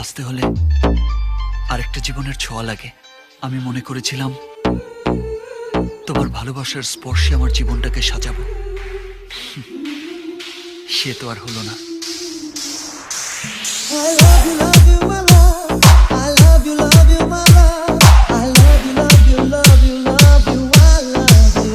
বাঁচতে হলে আরেকটা জীবনের ছোঁয়া লাগে। আমি মনে করেছিলাম তোমার ভালোবাসার স্পর্শে আমার জীবনটাকে সাজাবো, সে তো আর হলো না। I love you, love you, my love. I love you, love you, my love. I love you, love you, love you, love you. I love you.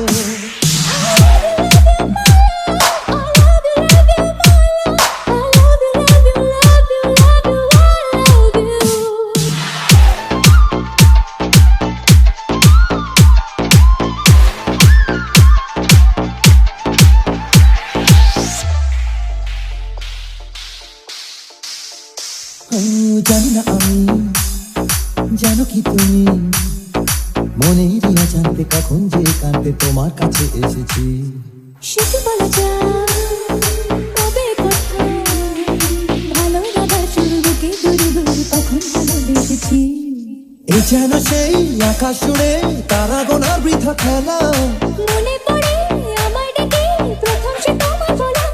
জানি না আমি, জানো কি তুমি, মনের জানতে কখন যে কাঁদতে তোমার কাছে এসেছি। শুধু বলা যায় কবে কোথায় ভালো লাগার শুরু বুকে দূরে দূরে তখন ভালোবেসেছি। এ যেন সেই আকাশ জুড়ে তারা গোনার বৃথা খেলা। মনে পড়ে আমার ডেকে প্রথম সে তোমার বলা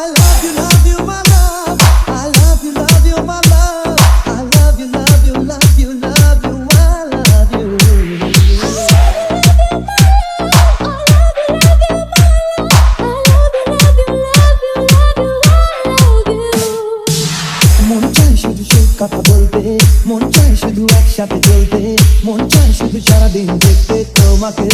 I love you, love you, my love. I love you, love you, my love. I love you, love you, love you, love you. I love you. মন চাই শুধু সে কথা বলতে, মন চাই শুধু একসাথে চলতে, মন চাই শুধু সারাদিন দেখতে তোমাকে।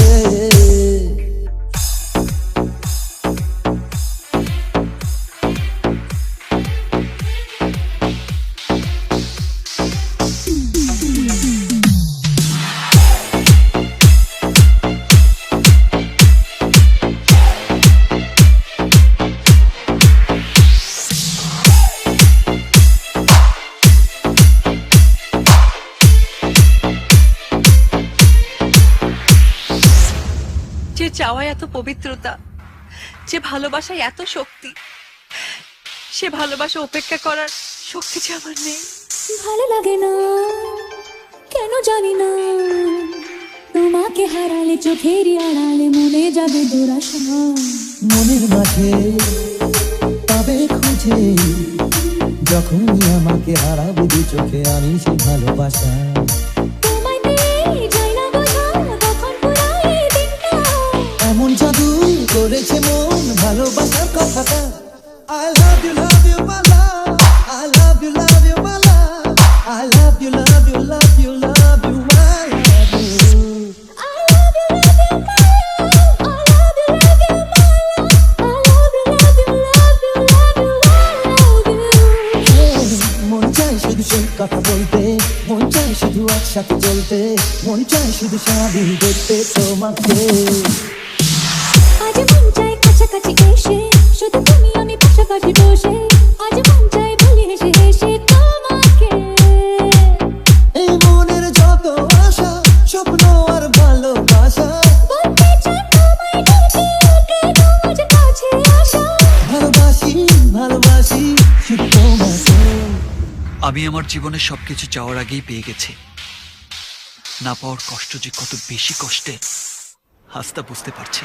যে চাওয়ায় এত পবিত্রতা, যে ভালোবাসায় এত শক্তি, সে ভালোবাসা উপেক্ষা করার শক্তি যে আমার নেই। ভালো লাগে না কেন জানি না, তোমাকে হারালে চোখেরই আড়ালে মনে যাবে দুরাশা। মনের মাঝে পাবে খুঁজে, যখনই আমাকে হারাবে দু চোখে আমি সেই ভালোবাসা। তোমায় পেয়ে যাই না বোঝা কখন পুরাই দিনটা। এমন জাদু করেছে মন ভালোবাসার কথাটা। I love you, love you, my love. I love you, love you, my love. I love you, love you, love you, love you. I love you. I love you, love you, I love you, love you, I love you, love you, love you, love you, I love you. মন চাই শুধু সেই কথা বলতে, মন চাই শুধু একসাথে চলতে, মন চাই শুধু সারাদিন দেখতে তোমাকে। আজ মন চাই কাছাকাছি এসে, শুধু তুমি আমি পাশাপাশি বসে, আজ মন চাই বলি হেসে হেসে তোমাকে। এই মনের যত আশা, স্বপ্ন আর ভালোবাসা, বলতে চাই তোমায় ডেকে কেন আজ কাছে আসা। ভালোবাসি ভালোবাসি শুধু তোমাকে। আমি আমার জীবনে সবকিছু চাওয়ার আগেই পেয়ে গেছি। না পাওয়ার কষ্ট যে কত বেশি কষ্টে আজ তা বুঝতে পারছি।